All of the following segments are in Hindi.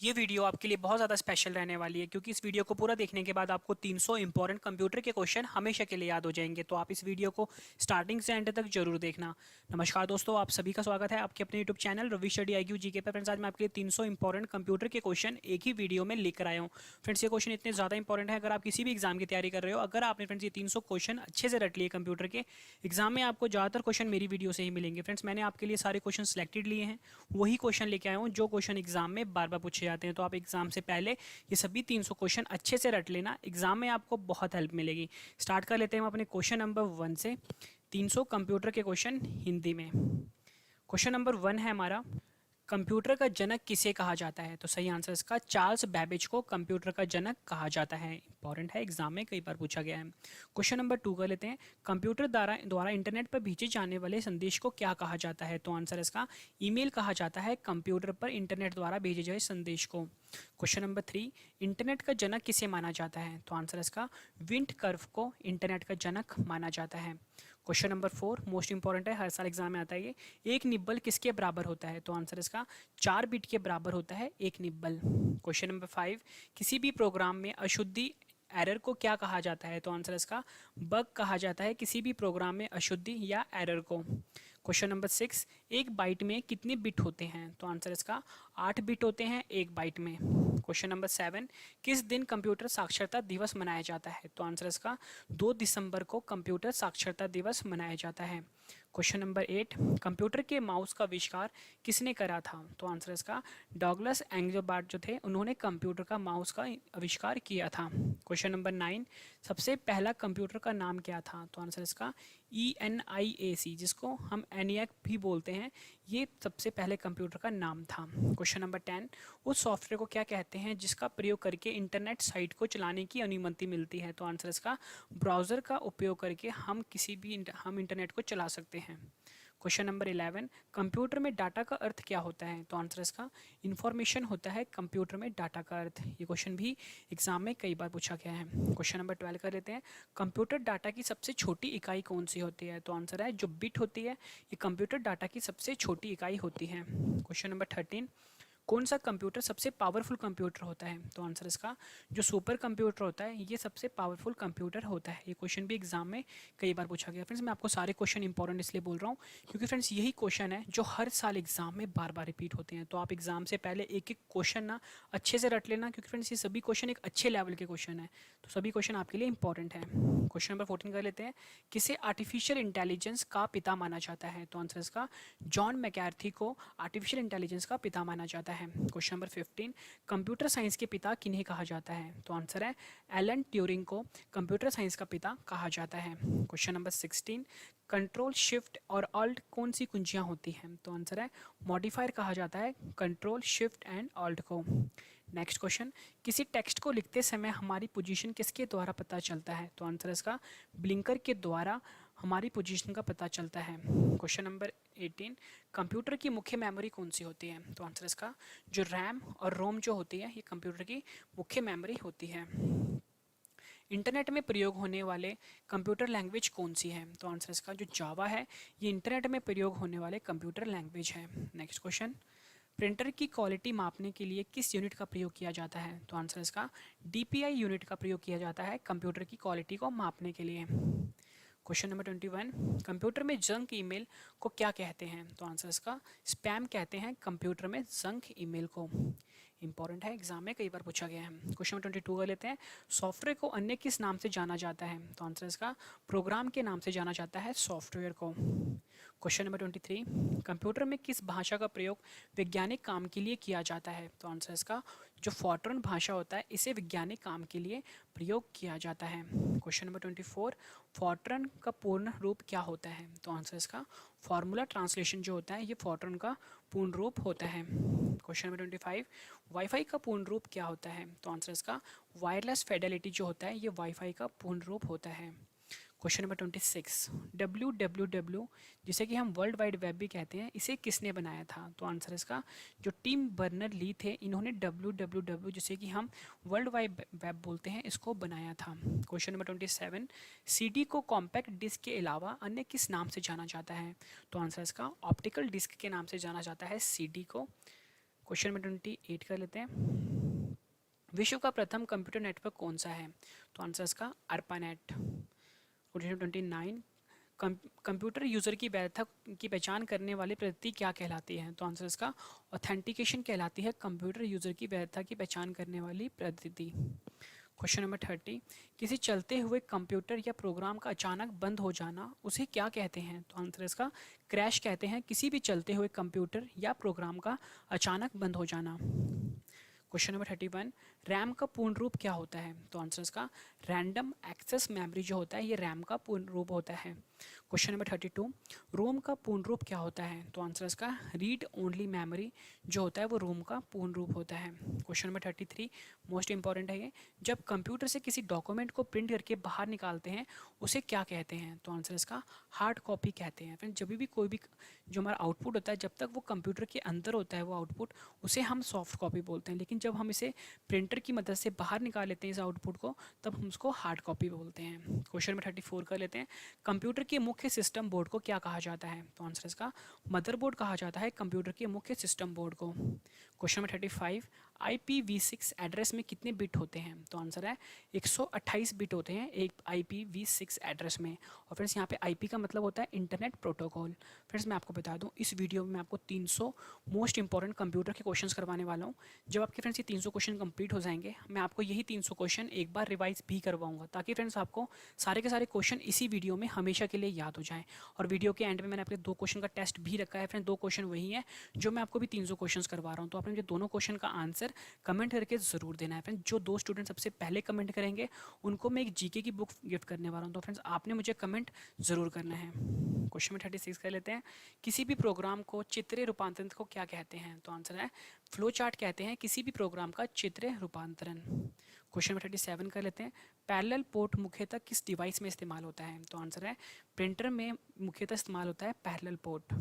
ये वीडियो आपके लिए बहुत ज़्यादा स्पेशल रहने वाली है क्योंकि इस वीडियो को पूरा देखने के बाद आपको 300 इंपॉर्टेंट कंप्यूटर के क्वेश्चन हमेशा के लिए याद हो जाएंगे। तो आप इस वीडियो को स्टार्टिंग से एंड तक जरूर देखना। नमस्कार दोस्तों, आप सभी का स्वागत है आपके अपने YouTube channel Ravi study IQ GK पे। फ्रेंड्स, आज मैं आपके लिए 300 इंपॉर्टेंट कंप्यूटर के क्वेश्चन एक ही वीडियो में लेकर आया हूँ। फ्रेंड्स, ये क्वेश्चन इतने ज़्यादा इंपॉर्टेंट है, अगर आप किसी भी एग्जाम की तैयारी कर रहे हो, अगर आपने फ्रेंड्स ये 300 क्वेश्चन अच्छे से रट लिए कंप्यूटर के एग्जाम में, आपको ज़्यादातर क्वेश्चन मेरी वीडियो से ही मिलेंगे। फ्रेंड्स, मैंने आपके लिए सारे क्वेश्चन सिलेक्टेड लिए हैं, वही क्वेश्चन लेके आया हूँ जो क्वेश्चन एग्जाम में बार बार पूछे जाते हैं। तो आप एग्जाम से पहले ये सभी 300 क्वेश्चन अच्छे से रट लेना, एग्जाम में आपको बहुत हेल्प मिलेगी। स्टार्ट कर लेते हैं हम अपने क्वेश्चन नंबर 1 से। 300 कंप्यूटर के क्वेश्चन हिंदी में। क्वेश्चन नंबर 1 है हमारा, कंप्यूटर का जनक किसे कहा जाता है? तो सही आंसर इसका चार्ल्स बैबेज को कंप्यूटर का जनक कहा जाता है। इंपॉर्टेंट है, एग्जाम में कई बार पूछा गया है। क्वेश्चन नंबर 2 कर लेते हैं, कंप्यूटर द्वारा इंटरनेट पर भेजे जाने वाले संदेश को क्या कहा जाता है? तो आंसर इसका ईमेल कहा जाता है कंप्यूटर पर इंटरनेट द्वारा भेजे गए संदेश को। क्वेश्चन नंबर 3, इंटरनेट का जनक किसे माना जाता है? तो आंसर इसका विंट कर्व को इंटरनेट का जनक माना जाता है। क्वेश्चन नंबर 4 मोस्ट इंपॉर्टेंट है, हर साल एग्जाम में आता है ये, एक निब्बल किसके बराबर होता है? तो आंसर इसका 4 बिट के बराबर होता है एक निब्बल। क्वेश्चन नंबर 5, किसी भी प्रोग्राम में अशुद्धि एरर को क्या कहा जाता है? तो आंसर इसका बग कहा जाता है किसी भी प्रोग्राम में अशुद्धि या एरर को। क्वेश्चन नंबर 6, एक बाइट में कितने बिट होते हैं? तो आंसर इसका 8 बिट होते हैं एक बाइट में। क्वेश्चन नंबर 7, किस दिन कंप्यूटर साक्षरता दिवस मनाया जाता है? तो आंसर इसका 2 दिसंबर को कंप्यूटर साक्षरता दिवस मनाया जाता है। क्वेश्चन नंबर 8, कंप्यूटर के माउस का आविष्कार किसने करा था? तो आंसर इसका डॉगलस एंग्जबार्ट जो थे, उन्होंने कंप्यूटर का माउस का आविष्कार किया था। क्वेश्चन नंबर 9, सबसे पहला कंप्यूटर का नाम क्या था? तो आंसर इसका ENIAC, जिसको हम ENIAC भी बोलते हैं, ये सबसे पहले कंप्यूटर का नाम था। क्वेश्चन नंबर 10, उस सॉफ्टवेयर को क्या कहते हैं जिसका प्रयोग करके इंटरनेट साइट को चलाने की अनुमति मिलती है? तो आंसर इसका ब्राउज़र का उपयोग करके हम हम इंटरनेट को चला सकते हैं। क्वेश्चन नंबर 11, कंप्यूटर में डाटा का अर्थ क्या होता है? तो आंसर इसका इंफॉर्मेशन होता है कंप्यूटर में डाटा का अर्थ। ये क्वेश्चन भी एग्जाम में कई बार पूछा गया है। क्वेश्चन नंबर 12 कर लेते हैं, कंप्यूटर डाटा की सबसे छोटी इकाई कौन सी होती है? तो आंसर है जो बिट होती है, ये कंप्यूटर डाटा की सबसे छोटी इकाई होती है। क्वेश्चन नंबर 13, कौन सा कंप्यूटर सबसे पावरफुल कंप्यूटर होता है? तो आंसर इसका जो सुपर कंप्यूटर होता है, ये सबसे पावरफुल कंप्यूटर होता है। ये क्वेश्चन भी एग्जाम में कई बार पूछा गया। फ्रेंड्स, मैं आपको सारे क्वेश्चन इंपॉर्टेंट इसलिए बोल रहा हूँ क्योंकि फ्रेंड्स यही क्वेश्चन है जो हर साल एग्जाम में बार बार रिपीट होते हैं। तो आप एग्जाम से पहले एक एक क्वेश्चन ना अच्छे से रट लेना, क्योंकि फ्रेंड्स ये सभी क्वेश्चन एक अच्छे लेवल के क्वेश्चन है, तो सभी क्वेश्चन आपके लिए इंपॉर्टेंट है। क्वेश्चन नंबर 14 कर लेते हैं, किसे आर्टिफिशियल इंटेलिजेंस का पिता माना जाता है? तो आंसर इसका जॉन मैकार्थी को आर्टिफिशियल इंटेलिजेंस का पिता माना जाता है। क्वेश्चन नंबर 15, कंप्यूटर साइंस के पिता किन्हें कहा जाता है? तो आंसर है एलन ट्यूरिंग को कंप्यूटर साइंस का पिता कहा जाता है। क्वेश्चन नंबर 16, कंट्रोल शिफ्ट और ऑल्ट कौन सी कुंजियां होती हैं? तो आंसर है मॉडिफायर कहा जाता है कंट्रोल शिफ्ट एंड ऑल्ट को। नेक्स्ट क्वेश्चन, किसी टेक्स्ट को लिखते समय हमारी पोजीशन किसके द्वारा पता चलता है? तो आंसर इसका ब्लिंकर के द्वारा हमारी पोजीशन का पता चलता है। क्वेश्चन नंबर 18, कंप्यूटर की मुख्य मेमोरी कौन सी होती है? तो आंसर इसका जो रैम और रोम जो होती है, ये कंप्यूटर की मुख्य मेमोरी होती है। इंटरनेट में प्रयोग होने वाले कंप्यूटर लैंग्वेज कौन सी है? तो आंसर इसका जो जावा है, ये इंटरनेट में प्रयोग होने वाले कंप्यूटर लैंग्वेज है। नेक्स्ट क्वेश्चन, प्रिंटर की क्वालिटी मापने के लिए किस यूनिट का प्रयोग किया जाता है? तो आंसर इसका DPI यूनिट का प्रयोग किया जाता है कंप्यूटर की क्वालिटी को मापने के लिए। क्वेश्चन नंबर 21, कंप्यूटर में जंक ईमेल को क्या कहते हैं? तो आंसर इसका स्पैम कहते हैं कंप्यूटर में जंक ईमेल को। इंपॉर्टेंट है, एग्जाम में कई बार पूछा गया है। क्वेश्चन नंबर 22 कर लेते हैं, सॉफ्टवेयर को अन्य किस नाम से जाना जाता है? तो आंसर इसका प्रोग्राम के नाम से जाना जाता है सॉफ्टवेयर को। क्वेश्चन नंबर 23, कंप्यूटर में किस भाषा का प्रयोग वैज्ञानिक काम के लिए किया जाता है? तो आंसर इसका जो फॉर्ट्रन भाषा होता है, इसे वैज्ञानिक काम के लिए प्रयोग किया जाता है। क्वेश्चन नंबर 24, फॉर्ट्रन का पूर्ण रूप क्या होता है? तो आंसर इसका फार्मूला ट्रांसलेशन जो होता है, ये फॉर्ट्रन का पूर्ण रूप होता है। क्वेश्चन नंबर 25, वाईफाई का पूर्ण रूप क्या होता है? तो आंसर इसका वायरलेस फिडेलिटी जो होता है, ये वाईफाई का पूर्ण रूप होता है। क्वेश्चन नंबर 26, WWW जिसे कि हम वर्ल्ड वाइड वेब भी कहते हैं, इसे किसने बनाया था? तो आंसर इसका जो टिम बर्नर ली थे, इन्होंने WWW जिसे कि हम वर्ल्ड वाइड वेब बोलते हैं, इसको बनाया था। क्वेश्चन नंबर 27, CD को कॉम्पैक्ट डिस्क के अलावा अन्य किस नाम से जाना जाता है? तो आंसर इसका ऑप्टिकल डिस्क के नाम से जाना जाता है CD को। क्वेश्चन नंबर 28 कर लेते हैं। विश्व का प्रथम कंप्यूटर नेटवर्क कौन सा है? तो आंसर इसका ARPANET। क्वेश्चन 29, कंप्यूटर यूज़र की वैधता की पहचान करने वाली पद्धति क्या कहलाती है? तो आंसर इसका ऑथेंटिकेशन कहलाती है कंप्यूटर यूज़र की वैधता की पहचान करने वाली पद्धति। क्वेश्चन नंबर 30, किसी चलते हुए कंप्यूटर या प्रोग्राम का अचानक बंद हो जाना उसे क्या कहते हैं? तो आंसर इसका क्रैश कहते हैं किसी भी चलते हुए कंप्यूटर या प्रोग्राम का अचानक बंद हो जाना। क्वेश्चन नंबर 31, रैम का पूर्ण रूप क्या होता है? तो आंसर इसका रैंडम एक्सेस मेमोरी जो होता है ये रैम का पूर्ण रूप होता है। क्वेश्चन नंबर 32, रोम का पूर्ण रूप क्या होता है? तो आंसर इसका रीड ओनली मेमोरी जो होता है वो रोम का पूर्ण रूप होता है। क्वेश्चन नंबर 33, मोस्ट इंपॉर्टेंट है ये, जब कंप्यूटर से किसी डॉक्यूमेंट को प्रिंट करके बाहर निकालते हैं उसे क्या कहते हैं? तो आंसर इसका हार्ड कॉपी कहते हैं। फ्रेंड्स, जब भी कोई भी जो हमारा आउटपुट होता है जब तक वो कंप्यूटर के अंदर होता है वो आउटपुट, उसे हम सॉफ्ट कॉपी बोलते हैं, लेकिन जब हम इसे प्रिंटर की मदद से बाहर निकाल लेते हैं इस आउटपुट को तब हम उसको हार्ड कॉपी बोलते हैं। क्वेश्चन नंबर 34 कर लेते हैं, कंप्यूटर के मुख्य सिस्टम बोर्ड को क्या कहा जाता है? तो आंसर इसका मदरबोर्ड कहा जाता है कंप्यूटर के मुख्य सिस्टम बोर्ड को। क्वेश्चन नंबर 35, IPv6 एड्रेस में कितने बिट होते हैं? तो आंसर है 128 बिट होते हैं एक IPv6 एड्रेस में। और फ्रेंड्स यहाँ पे IP का मतलब होता है इंटरनेट प्रोटोकॉल। फ्रेंड्स मैं आपको बता दूं इस वीडियो में मैं आपको 300 मोस्ट इंपॉर्टेंट कंप्यूटर के क्वेश्चंस करवाने वाला हूँ। जब आपके फ्रेंड्स ये 300 क्वेश्चन कंप्लीट हो जाएंगे मैं आपको यही 300 क्वेश्चन एक बार रिवाइज भी करवाऊंगा ताकि फ्रेंड्स आपको सारे के सारे क्वेश्चन इसी वीडियो में हमेशा के लिए याद हो जाएं। और वीडियो के एंड में मैंने आपके 2 क्वेश्चन का टेस्ट भी रखा है। फ्रेंड्स 2 क्वेश्चन वही है जो मैं आपको भी 300 क्वेश्चन करवा रहा हूँ, तो आपने मुझे दोनों क्वेश्चन का आंसर कमेंट करके ज़रूर देना है। फ्रेंड्स जो 2 स्टूडेंट सबसे पहले कमेंट करेंगे उनको मैं एक जीके की बुक गिफ्ट करने वाला हूँ, तो फ्रेंड्स आपने मुझे कमेंट ज़रूर करना है। क्वेश्चन नंबर 36 कर लेते हैं, किसी भी प्रोग्राम को चित्रीय रूपांतरण को क्या कहते हैं? तो आंसर है फ्लो चार्ट कहते हैं किसी भी प्रोग्राम का चित्रीय रूपांतरण। क्वेश्चन नंबर 37 कर लेते हैं, पैरेलल पोर्ट मुख्यतः किस डिवाइस में इस्तेमाल होता है? तो आंसर है प्रिंटर में मुख्यतः इस्तेमाल होता है पैरेलल पोर्ट।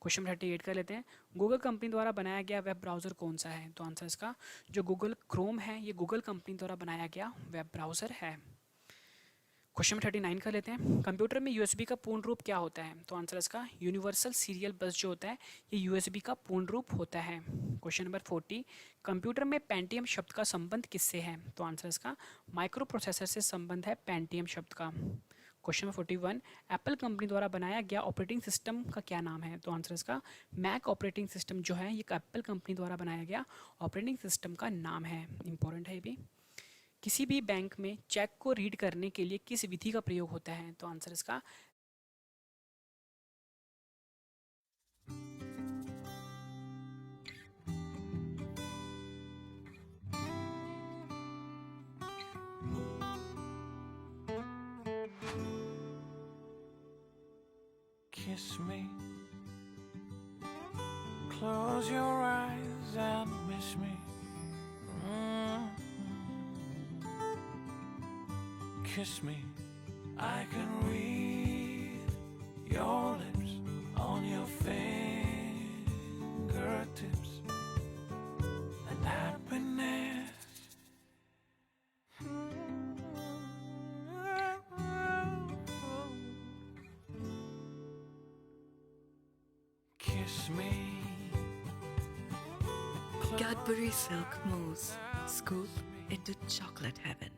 क्वेश्चन नंबर 38 कर लेते हैं, गूगल कंपनी द्वारा बनाया गया वेब ब्राउज़र कौन सा है? तो आंसर इसका जो गूगल क्रोम है ये गूगल कंपनी द्वारा बनाया गया वेब ब्राउज़र है। क्वेश्चन नंबर 39 कर लेते हैं, कंप्यूटर में USB का पूर्ण रूप क्या होता है? तो आंसर इसका यूनिवर्सल सीरियल बस जो होता है ये USB का पूर्ण रूप होता है। क्वेश्चन नंबर 40, कंप्यूटर में पेंटियम शब्द का संबंध किससे है? तो आंसर इसका माइक्रो प्रोसेसर से संबंध है पेंटियम शब्द का। क्वेश्चन नंबर 41, एप्पल कंपनी द्वारा बनाया गया ऑपरेटिंग सिस्टम का क्या नाम है? तो आंसर इसका मैक ऑपरेटिंग सिस्टम जो है ये एप्पल कंपनी द्वारा बनाया गया ऑपरेटिंग सिस्टम का नाम है। इंपॉर्टेंट है ये भी। किसी भी बैंक में चेक को रीड करने के लिए किस विधि का प्रयोग होता है? तो आंसर इसका Kiss me, close your eyes and miss me. Kiss me, I can read your lips on your fingertips and happiness. Kiss me. Cadbury Silk Mousse. Scoop into chocolate heaven.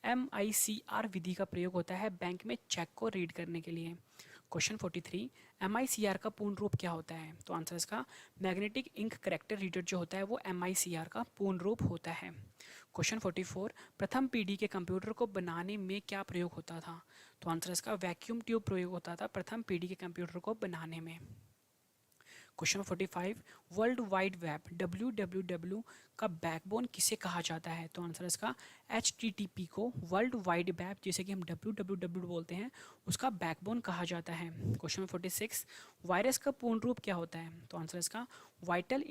MICR विधि का प्रयोग होता है बैंक में चेक को रीड करने के लिए। क्वेश्चन 43, MICR का पूर्ण रूप क्या होता है? तो आंसर इसका मैग्नेटिक इंक करेक्टर रीडर जो होता है वो MICR का पूर्ण रूप होता है। क्वेश्चन 44, प्रथम पीढ़ी के कंप्यूटर को बनाने में क्या प्रयोग होता था? तो आंसर इसका वैक्यूम ट्यूब प्रयोग होता था प्रथम पीढ़ी के कंप्यूटर को बनाने में। Question 45, world wide web WWW का बैकबोन किसे कहा जाता है? तो आंसर इसका HTTP को वर्ल्ड वाइड वेब जैसे कि हम WWW बोलते हैं उसका बैकबोन कहा जाता है। क्वेश्चन 46, वायरस का पूर्ण रूप क्या होता है? तो आंसर इसका वाइटल